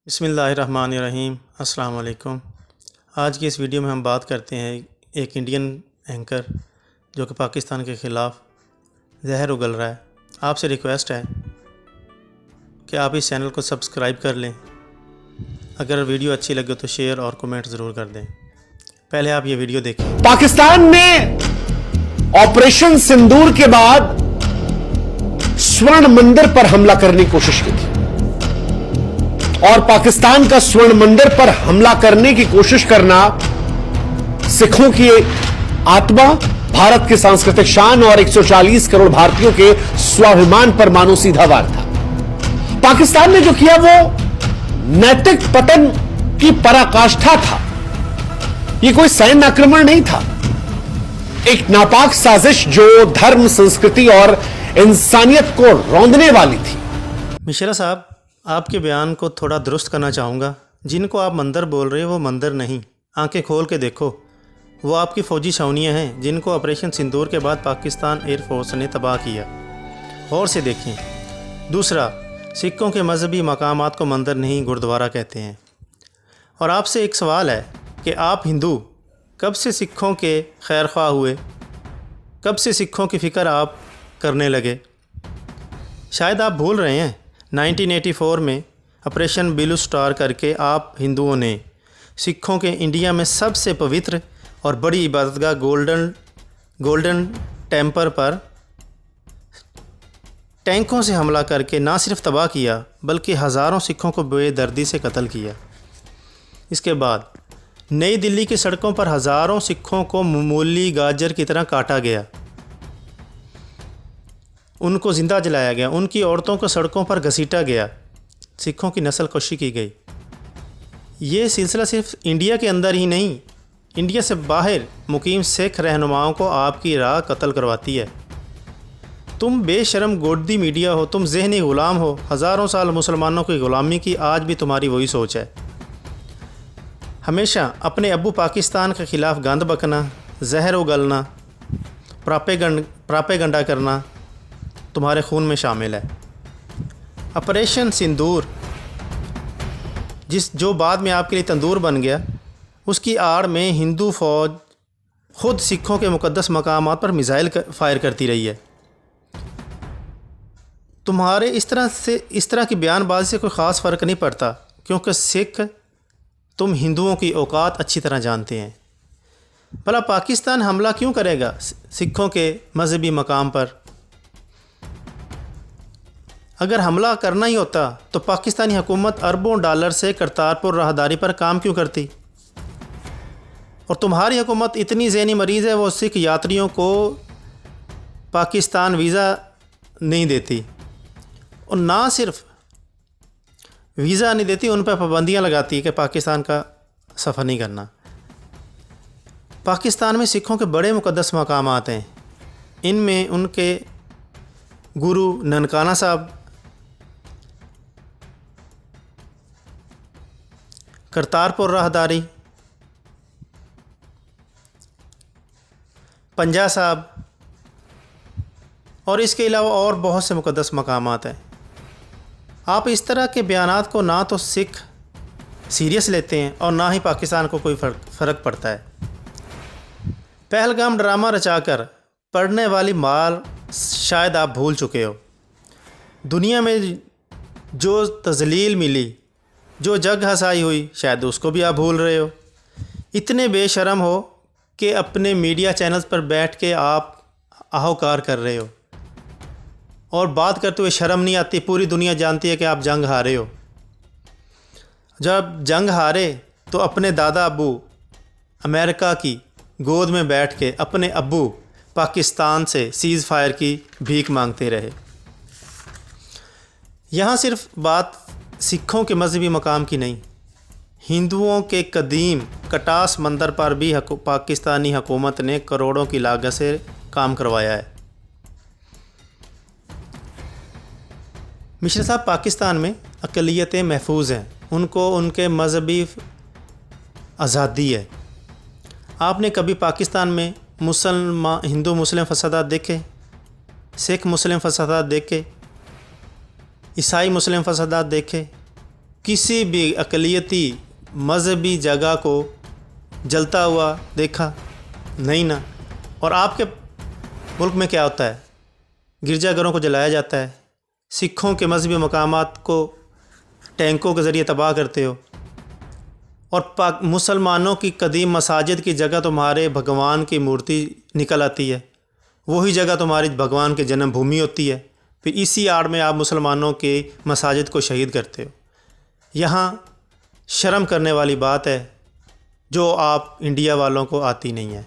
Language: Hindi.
बिस्मिल्लाहिर्रहमानिर्रहीम। अस्सलाम वालेकुम। आज की इस वीडियो में हम बात करते हैं एक इंडियन एंकर जो कि पाकिस्तान के ख़िलाफ़ जहर उगल रहा है। आपसे रिक्वेस्ट है कि आप इस चैनल को सब्सक्राइब कर लें। अगर वीडियो अच्छी लगे तो शेयर और कमेंट ज़रूर कर दें। पहले आप ये वीडियो देखें। पाकिस्तान ने ऑपरेशन सिंदूर के बाद स्वर्ण मंदिर पर हमला करने की कोशिश की थी और पाकिस्तान का स्वर्ण मंदिर पर हमला करने की कोशिश करना सिखों की आत्मा, भारत की सांस्कृतिक शान और 140 करोड़ भारतीयों के स्वाभिमान पर मानो सीधा वार था। पाकिस्तान ने जो किया वो नैतिक पतन की पराकाष्ठा था। ये कोई सैन्य आक्रमण नहीं था, एक नापाक साजिश जो धर्म, संस्कृति और इंसानियत को रौंदने वाली थी। मिश्रा साहब, आपके बयान को थोड़ा दुरुस्त करना चाहूँगा। जिनको आप मंदिर बोल रहे हो वो मंदिर नहीं, आंखें खोल के देखो, वो आपकी फ़ौजी छावनियाँ हैं जिनको ऑपरेशन सिंदूर के बाद पाकिस्तान एयरफोर्स ने तबाह किया। गौर से देखें। दूसरा, सिखों के मजहबी मकामात को मंदिर नहीं गुरुद्वारा कहते हैं। और आपसे एक सवाल है कि आप हिंदू कब से सिखों के खैर ख्वाह हुए? कब से सिखों की फ़िक्र आप करने लगे? शायद आप भूल रहे हैं 1984 में ऑपरेशन ब्लू स्टार करके आप हिंदुओं ने सिखों के इंडिया में सबसे पवित्र और बड़ी इबादतगाह गोल्डन टेम्पल पर टैंकों से हमला करके ना सिर्फ तबाह किया बल्कि हज़ारों सिखों को बेदर्दी से कत्ल किया। इसके बाद नई दिल्ली की सड़कों पर हज़ारों सिखों को मूली गाजर की तरह काटा गया, उनको ज़िंदा जलाया गया, उनकी औरतों को सड़कों पर घसीटा गया, सिखों की नस्ल कशी की गई। ये सिलसिला सिर्फ इंडिया के अंदर ही नहीं, इंडिया से बाहर मुकीम सिख रहनुमाओं को आपकी राह कत्ल करवाती है। तुम बेशर्म गोदी मीडिया हो, तुम ज़हनी ग़ुलाम हो। हज़ारों साल मुसलमानों की ग़ुलामी की आज भी तुम्हारी वही सोच है। हमेशा अपने अब्बू पाकिस्तान के ख़िलाफ़ गंद बकना, जहर उगलना, प्रापेगंडा करना तुम्हारे खून में शामिल है। ऑपरेशन सिंदूर जो बाद में आपके लिए तंदूर बन गया, उसकी आड़ में हिंदू फ़ौज ख़ुद सिखों के मुक़द्दस मकामात पर मिसाइल फायर करती रही है। तुम्हारे इस तरह की बयानबाजी से कोई ख़ास फ़र्क नहीं पड़ता, क्योंकि सिख तुम हिंदुओं की औकात अच्छी तरह जानते हैं। भला पाकिस्तान हमला क्यों करेगा सिखों के मजहबी मकाम पर? अगर हमला करना ही होता तो पाकिस्तानी हुकूमत अरबों डॉलर से करतारपुर राहदारी पर काम क्यों करती? और तुम्हारी हुकूमत इतनी ज़हनी मरीज़ है, वो सिख यात्रियों को पाकिस्तान वीज़ा नहीं देती, और ना सिर्फ वीज़ा नहीं देती, उन पर पाबंदियाँ लगाती है कि पाकिस्तान का सफ़र नहीं करना। पाकिस्तान में सिखों के बड़े मुक़द्दस मकामात हैं। इनमें उनके गुरु ननकाना साहब, करतारपुर राहदारी, पंजा साहब, और इसके अलावा और बहुत से मुक़द्दस मकामात हैं। आप इस तरह के बयानात को ना तो सिख सीरियस लेते हैं और ना ही पाकिस्तान को कोई फ़र्क पड़ता है। पहलगाम ड्रामा रचाकर पढ़ने वाली माल शायद आप भूल चुके हो। दुनिया में जो तज़लील मिली, जो जग हंसाई हुई, शायद उसको भी आप भूल रहे हो। इतने बेशर्म हो कि अपने मीडिया चैनल्स पर बैठ के आप आहोकार कर रहे हो, और बात करते हुए शर्म नहीं आती। पूरी दुनिया जानती है कि आप जंग हारे हो। जब जंग हारे तो अपने दादा अब्बू अमेरिका की गोद में बैठ के अपने अब्बू पाकिस्तान से सीज़ फायर की भीख मांगते रहे। यहाँ सिर्फ बात सिखों के मजहबी मकाम की नहीं, हिंदुओं के कदीम कटास मंदिर पर भी पाकिस्तानी हुकूमत ने करोड़ों की लागत से काम करवाया है। मिश्रा साहब, पाकिस्तान में अक़लियतें महफूज हैं, उनको उनके मजहबी आज़ादी है। आपने कभी पाकिस्तान में हिंदू मुस्लिम फसादात देखे? सिख मुस्लिम फसादात देखे? ईसाई मुस्लिम फसादात देखे? किसी भी अक़लियती मज़हबी जगह को जलता हुआ देखा? नहीं ना। और आपके मुल्क में क्या होता है? गिरजाघरों को जलाया जाता है, सिखों के मजहबी मकामात को टैंकों के ज़रिए तबाह करते हो, और मुसलमानों की कदीम मसाजिद की जगह तुम्हारे भगवान की मूर्ति निकल आती है, वही जगह तुम्हारी भगवान की जन्मभूमि होती है। फिर इसी आड़ में आप मुसलमानों के मसाजिद को शहीद करते हो। यहाँ शर्म करने वाली बात है जो आप इंडिया वालों को आती नहीं है।